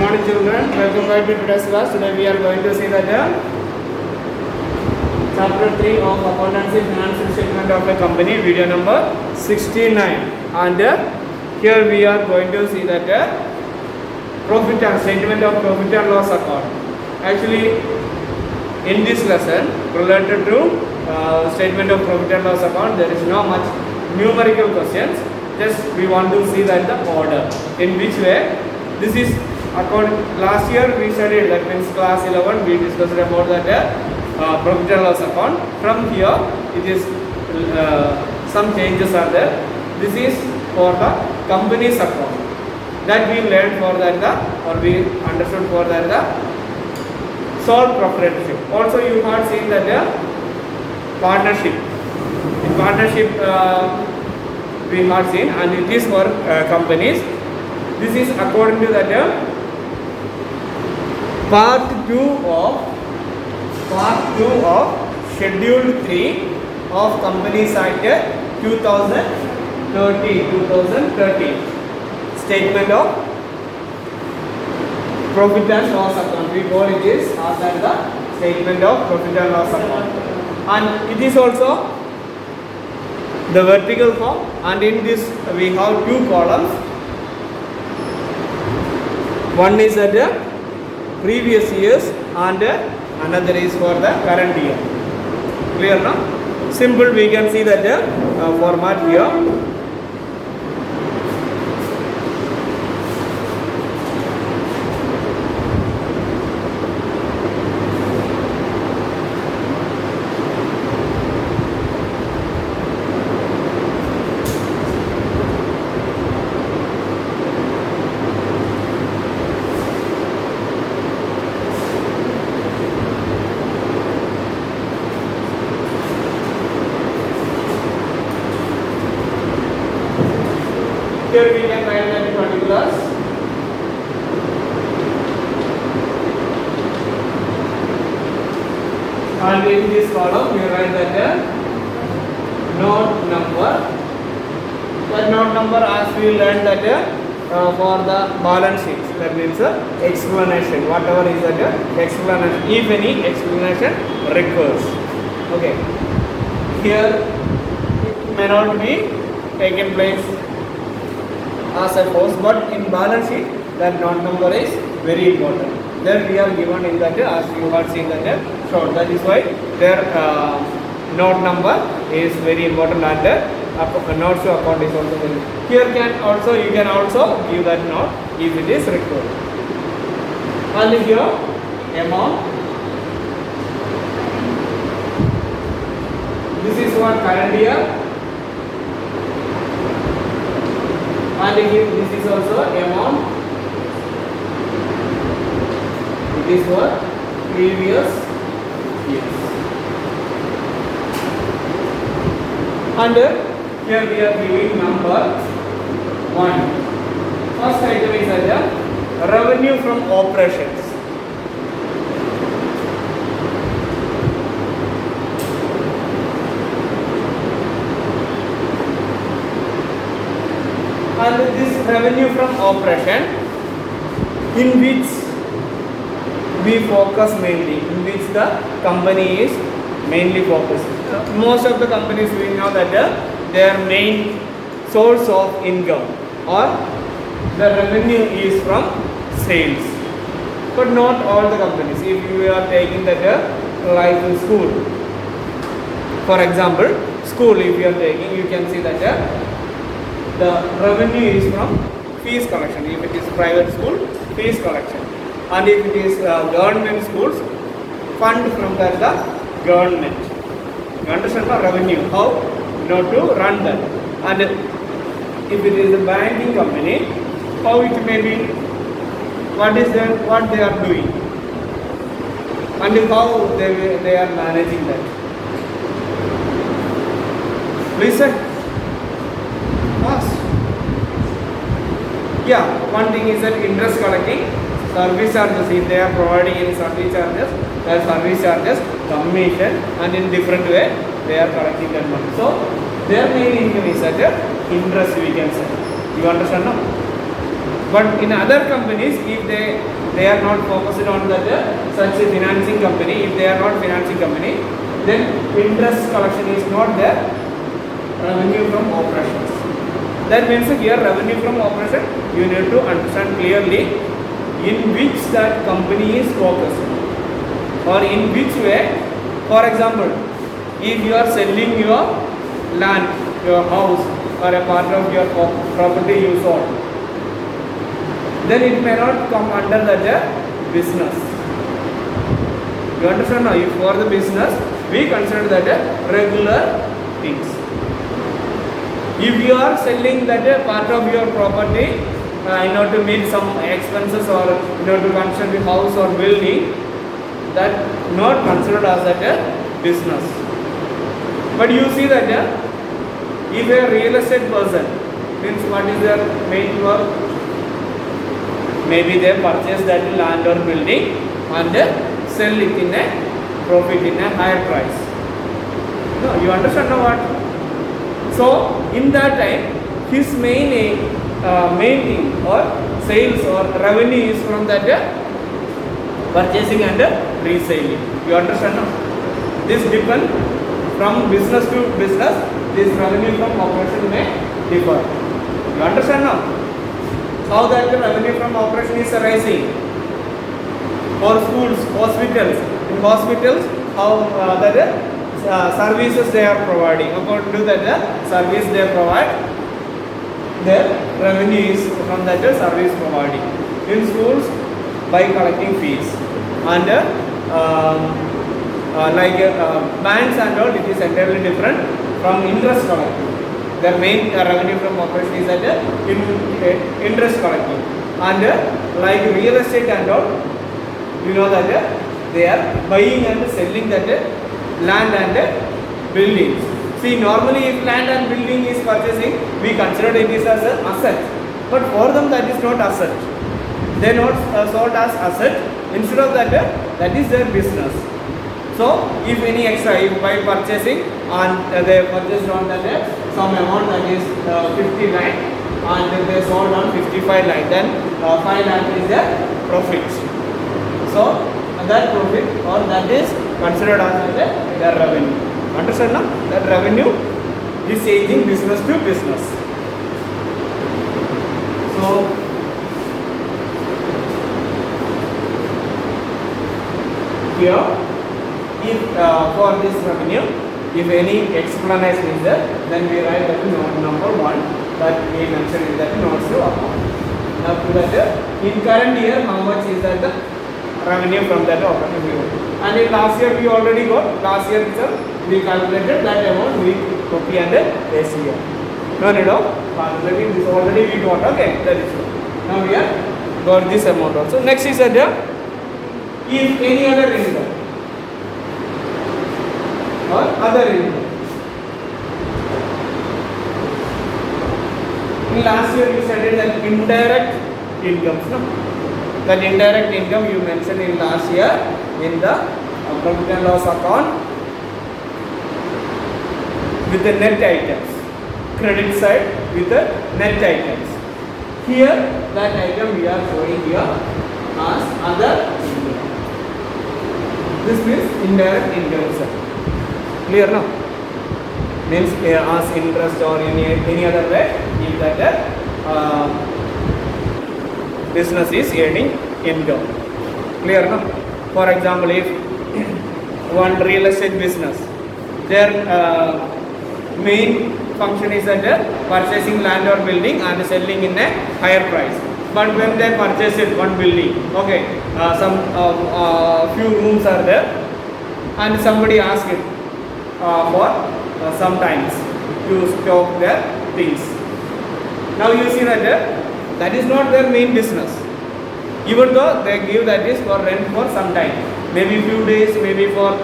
morning children, welcome back to today's class. Today we are going to see that chapter 3 of accountancy financial statement of a company, video number 69, and here we are going to see that profit and statement of profit and loss account. Actually in this lesson related to statement of profit and loss account, there is no much numerical questions, just we want to see that the order in which way this is according. Last year we studied, that means class 11 we discussed about that profit and loss account. From here it is some changes are there. This is for the company's account that we learned for that or we understood for that the sole proprietorship. Also you have seen that partnership. In partnership we have seen, and it is for companies. This is according to that part 2 of schedule 3 of Companies Act 2013 statement of profit and loss account. We call it is as the statement of profit and loss account, and it is also the vertical form, and in this we have two columns. One is at the previous years and another is for the current year. Clear now? Simple, we can see that format here. Here we can write that particulars. And in this column we write that note number. That note number, as we learned that for the balance sheet, that means explanation, whatever is that explanation, if any explanation requires. Okay. Here it may not be taken place as a force, but in balance sheet that note number is very important. Then we are given in that as you have seen that short. That is why their note number is very important, and notes to account is also very. Here you can also give that note if it is required. And here amount. This is for current year. And here this is also amount. It is for previous years. And here we are giving number 1. First item is that revenue from operations. And this revenue from operation, in which we focus mainly, in which the company is mainly focused. Most of the companies we know that their main source of income or the revenue is from sales, but not all the companies. If you are taking that like in school, for example, school, if you are taking, you can see that the revenue is from fees collection. If it is private school, fees collection, and if it is government schools, fund from the government. You understand the revenue, how not to run that. And if it is a banking company, how it may be, what they are doing, and how they are managing that. Listen. Yeah, one thing is that interest collecting, service charges, if they are providing any service charges, their service charges, commission, and in different way they are collecting that money. So their main income is that interest, we can say. You understand now? But in other companies, if they are not focused on that such a financing company, if they are not financing company, then interest collection is not their revenue from operations. That means here revenue from operation, you need to understand clearly in which that company is focused or in which way. For example, if you are selling your land, your house or a part of your property you sold, then it may not come under that business. You understand now? If for the business, we consider that regular things. If you are selling that part of your property in order to meet some expenses or in order to construct the house or building, that not considered as that business. But you see that if a real estate person, means what is their main work? Maybe they purchase that land or building and sell it in a profit, in a higher price. No, you understand now what? So in that time, his main thing or sales or revenue is from that purchasing and reselling. You understand now? This depends from business to business. This revenue from operation may differ. You understand now? How that revenue from operation is arising? For schools, hospitals. In hospitals, how that services they are providing. According to that service they provide, their revenue is from that service providing. In schools, by collecting fees. And banks and all, it is entirely different from interest collecting. Their main revenue from operation is that interest collecting. And like real estate and all, you know that they are buying and selling that land and buildings. See, normally if land and building is purchasing, we consider it is as an asset. But for them that is not asset. They not sold as asset. Instead of that, that is their business. So if any extra, if by purchasing and they purchased on that some amount that is 50 lakh and they sold on 55 lakh, then 5 lakh is their profit. So that profit or that is considered as their revenue. Understand now? That revenue is changing business to business. So here, if for this revenue, if any explanation is there, then we write that note number 1 that we mentioned in that notes to account. Now to that, in current year, how much is that the revenue from that operating unit? And in last year we already got, last year itself we calculated that amount, we copy and paste here. No need of calculating, this already we got, okay, that is good. Now we have got this amount also. Next is that if any other income or other income. In last year you said that indirect incomes, no? That indirect income you mentioned in last year in the profit and loss account with the net items, credit side with the net items. Here that item we are showing here as other income. This means indirect income, sir. Clear now? Means as interest or any other way, if that business is earning income. Clear now? For example, if one real estate business, their main function is that purchasing land or building and selling in a higher price. But when they purchase it, one building, okay, some few rooms are there, and somebody asks it for some times to stock their things. Now you see that is not their main business. Even though they give that is for rent for some time, maybe few days, maybe for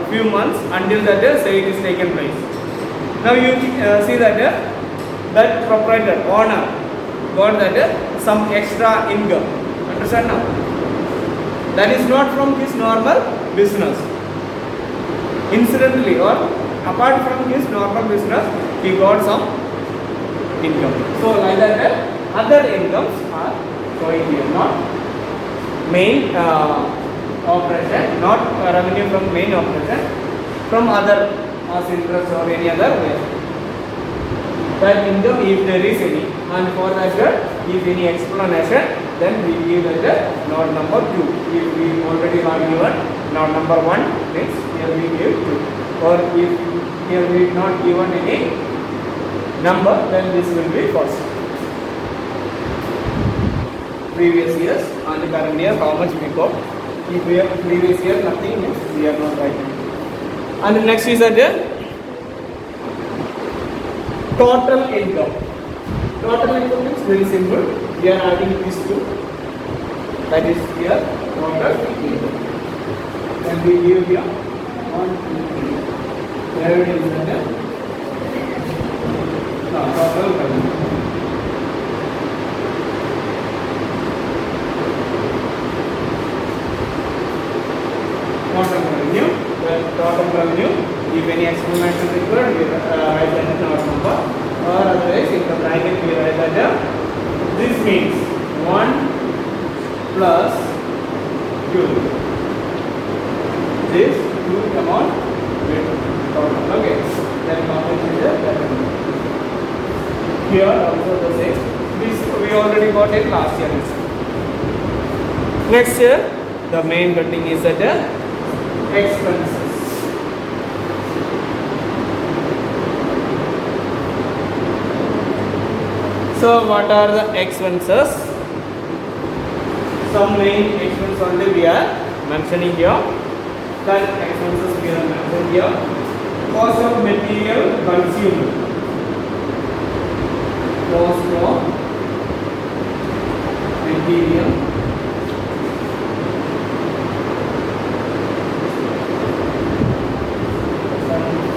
few months until that sale is taken place. Now you see that proprietor, owner, got that some extra income. Understand now? That is not from his normal business. Incidentally or apart from his normal business, he got some income. So like that Other incomes are showing here, not main operation, not revenue from main operation, from other as interest or any other way. That income, if there is any, and for that if any explanation, then we give that note number 2. If we already have given note number 1, means here we give 2. Or if here we not given any number, then this will be false. Previous years and current year, how much we got. If we have previous year nothing, means we are not writing. And the next is that total income. Total income is very simple. We are adding these two. That is here total income. And we give here 1, 2, 3. Where is that? Total revenue. Total revenue. Well, total revenue. If any explanation required, we write that note number. Or otherwise, in the bracket we write that this means 1 plus 2. This 2 amount with total. Okay. Then compensation that. Here also the same. This we already got it last year. Next year, the main heading is that expenses. So what are the expenses? Some main expenses only we are mentioning here. That expenses we are mentioning here. Cost of material consumed. Cost of material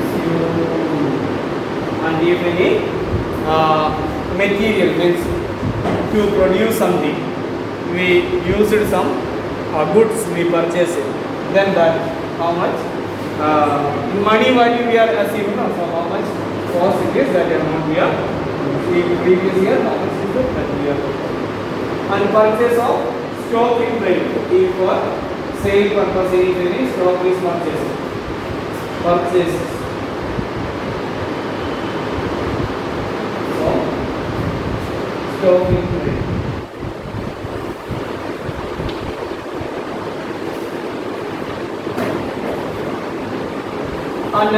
consumed. And if any material means to produce something, we used some goods we purchased, then that how much money value we are assuming, so how much cost it is, that amount we are the previous year, how much is it that we are. And purchase of stock in trade, if for sale purpose any stock is purchased. Stock in trade. And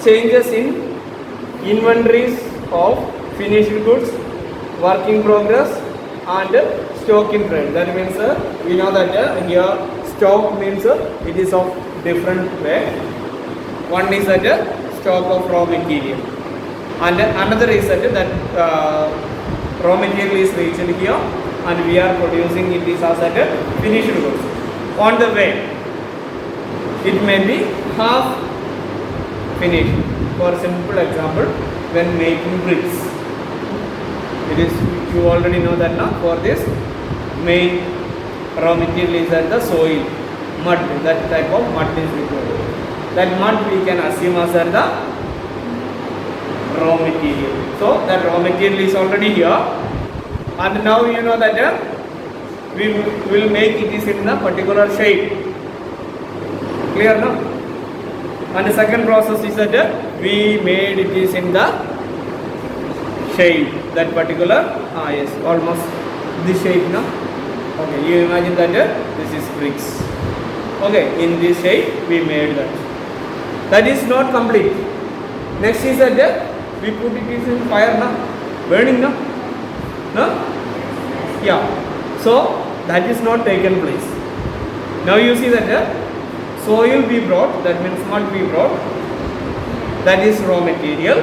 changes in inventories of finished goods, work in progress, and stock in trade. That means we know that here stock means it is of different way. One is that stock of raw material, and another is that raw material is reached here and we are producing it is as a finished goods. On the way, it may be half finished. For simple example, when making bricks, it is, you already know that now. For this, main raw material is at the soil, mud. That type of mud is required. That mud we can assume as the raw material. So that raw material is already here, and now you know that we will make it is in a particular shape. Clear now? And the second process is that we made it is in the shape, that particular, yes, almost this shape now. Okay, you imagine that this is bricks. Okay, in this shape we made that. That is not complete. Next is that we put it is in fire now, burning now. No? Yeah. So that is not taken place. Now you see that soil we brought, that means mud we brought, that is raw material,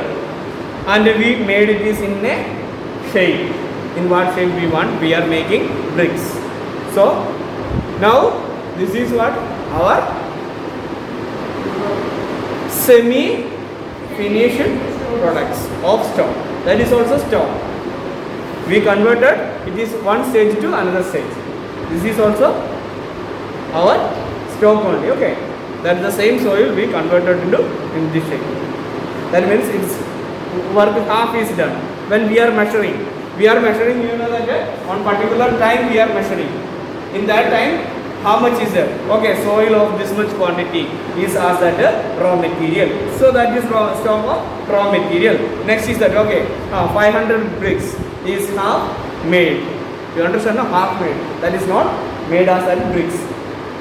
and we made it is in a shape. In what shape we want, we are making bricks. So now this is what our semi finished products of stock. That is also stock. We converted, it is one stage to another stage. This is also our stock only. Okay, that the same soil we converted into in this shape. That means its work half is done. When we are measuring, we are measuring, you know that on particular time we are measuring. In that time, how much is there? Okay, soil of this much quantity is as that raw material. So that is stock of raw material. Next is that, okay, 500 bricks is half made. You understand? No? Half made. That is not made as that bricks.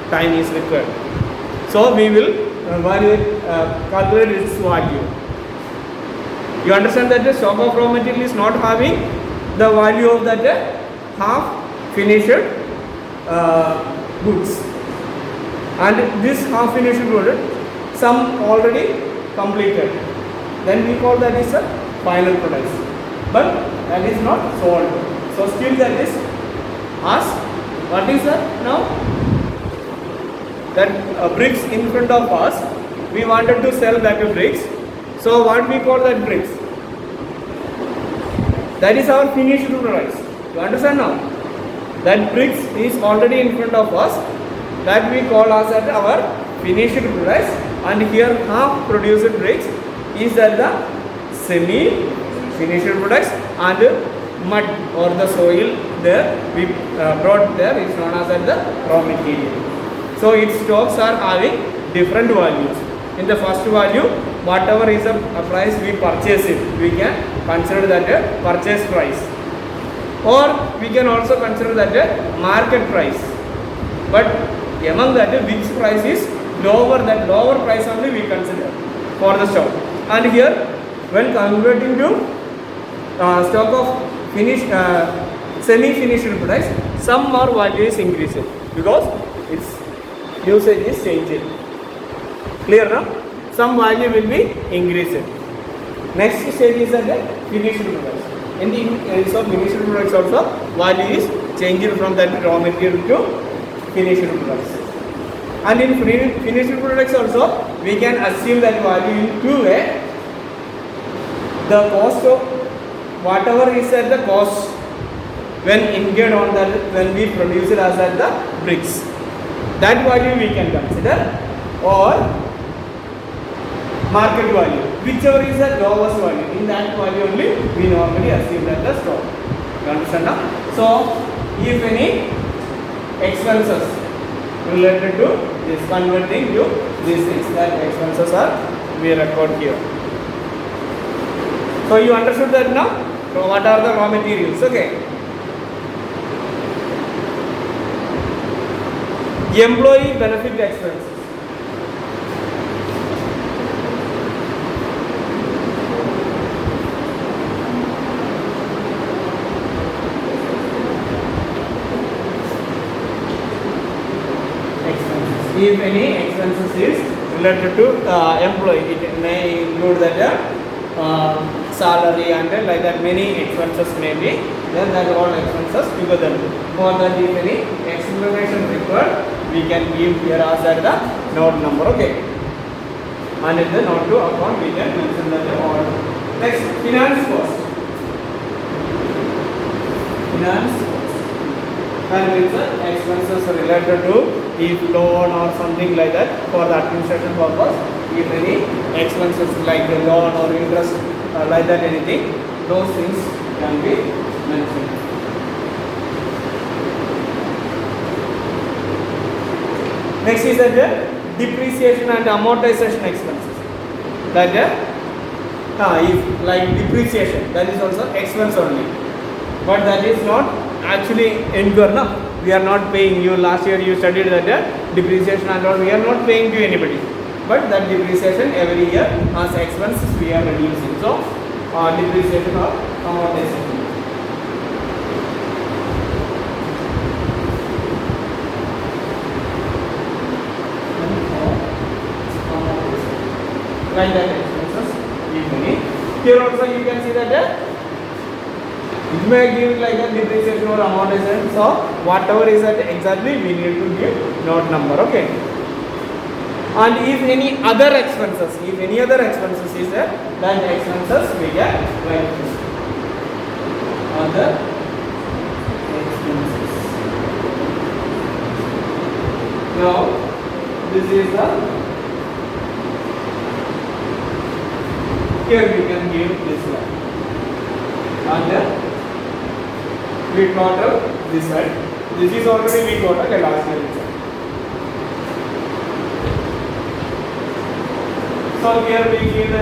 Time is required. So we will calculate its value. You understand that the stock of raw material is not having the value of that half finished goods, and this half finished product, some already completed, then we call that is a final product, but that is not sold. So still that is asked, what is that now? That bricks in front of us, we wanted to sell that bricks. So what we call that bricks? That is our finished product. You understand now? That bricks is already in front of us. That we call as our finished product. And here half produced bricks is that the semi-finished products, and mud or the soil there we brought there is known as the raw material. So its stocks are having different values. In the first value, whatever is the price we purchase it, we can consider that a purchase price, or we can also consider that a market price. But among that, which price is lower, that lower price only we consider for the stock. And here, when converting to stock of finished semi-finished products, some more value is increased because its usage is changing. Clear now? Some value will be increased. Next stage is that finished products. In the case of finished products also, value is changing from that raw material to finished products. And in finished products also, we can assume that value in two ways. The cost of whatever is at the cost when incurred on that, when we produce it as at the bricks, that value we can consider, or market value, whichever is the lowest value. In that value only we normally assume that the stock. You understand now? So if any expenses related to this converting to these things, that expenses are we record here. So you understood that now? So what are the raw materials? Okay. Employee benefit expenses. If any expenses is related to employee, it may include that salary and like that many expenses may be, then that all expenses together. For that, if any explanation required, we can give here as that the note number. Okay, and in the note to account we can mention that all. Next, finance cost. Finance cost. And it's the expenses related to if loan or something like that for the administration purpose. If any expenses like the loan or interest like that, anything, those things can be mentioned. Next is that depreciation and amortization expenses. That if like depreciation, that is also expense only, but that is not actually incur. No, we are not paying you. Last year you studied that depreciation and all. We are not paying to anybody, but that depreciation every year as expense we are reducing. So depreciation or amortization. Like that expenses usually. Here also you can see that it may give like a depreciation or amortization. So whatever is that exactly we need to give note number. Okay. And if any other expenses, is there, then expenses we get like this. Other expenses. Now this is the, here we can give this one. Other we total this side. This is already we total last year itself. So here we give the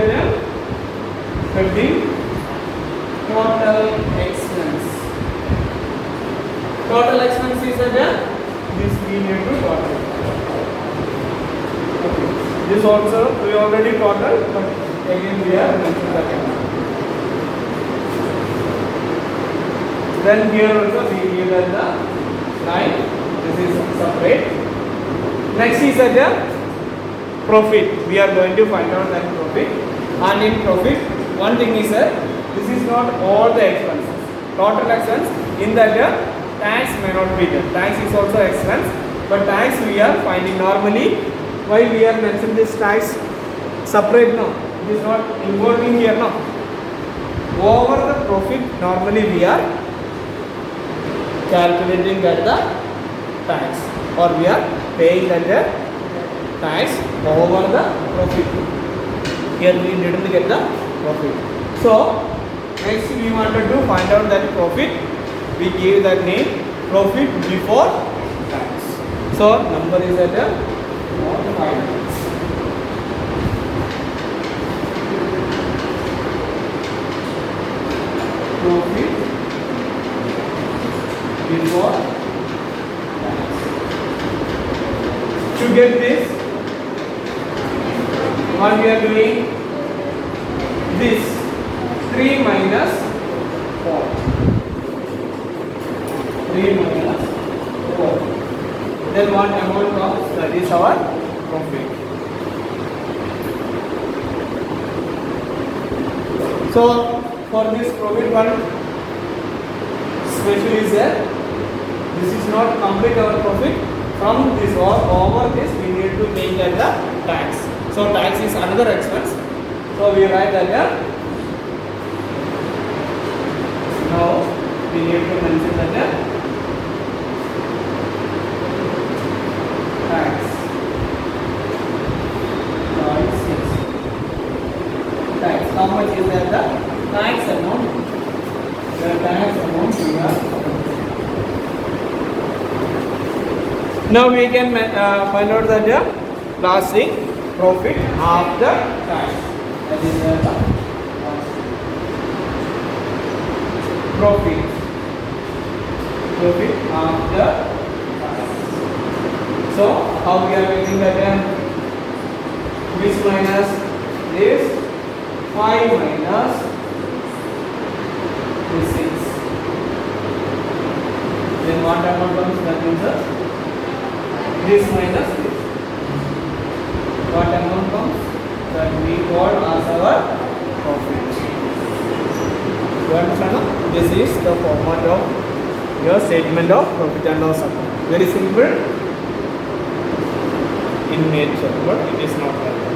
heading total expense. Total expense is this we need to total. Okay. This also we already total, but again we are mentioning the amount. Then here also we give the line. This is separate. Next is the profit. We are going to find out that profit. And in profit, one thing is that this is not all the expenses. Total expense in that tax may not be there. Tax is also expense, but tax we are finding normally. Why we are mentioning this tax separate now? It is not involving here now. Over the profit, normally we are calculating that the tax, or we are paying that the tax over the profit. Here we didn't get the profit. So next we wanted to find out that profit. We gave that name profit before tax. So number is at 5. Profit before tax. To get this, what we are doing? This 3 minus 4. 3 minus 4. Then what amount comes? That is our profit. So for this profit, one special is that this is not complete our profit. From this or over this, we need to take that the tax. So tax is another expense. So we write that here. Now we need to mention that here. Tax. Tax. How much is that the tax amount? The tax amount we are. Now we can find out that the last thing, profit after tax. That is the profit after tax. So how we are getting that? This minus this 5 minus this 6. Then what amount comes? That means this minus this. What amount comes? That we got as our profit. You understand? This is the format of your statement of profit and loss account. Very simple in nature, but it is not like that.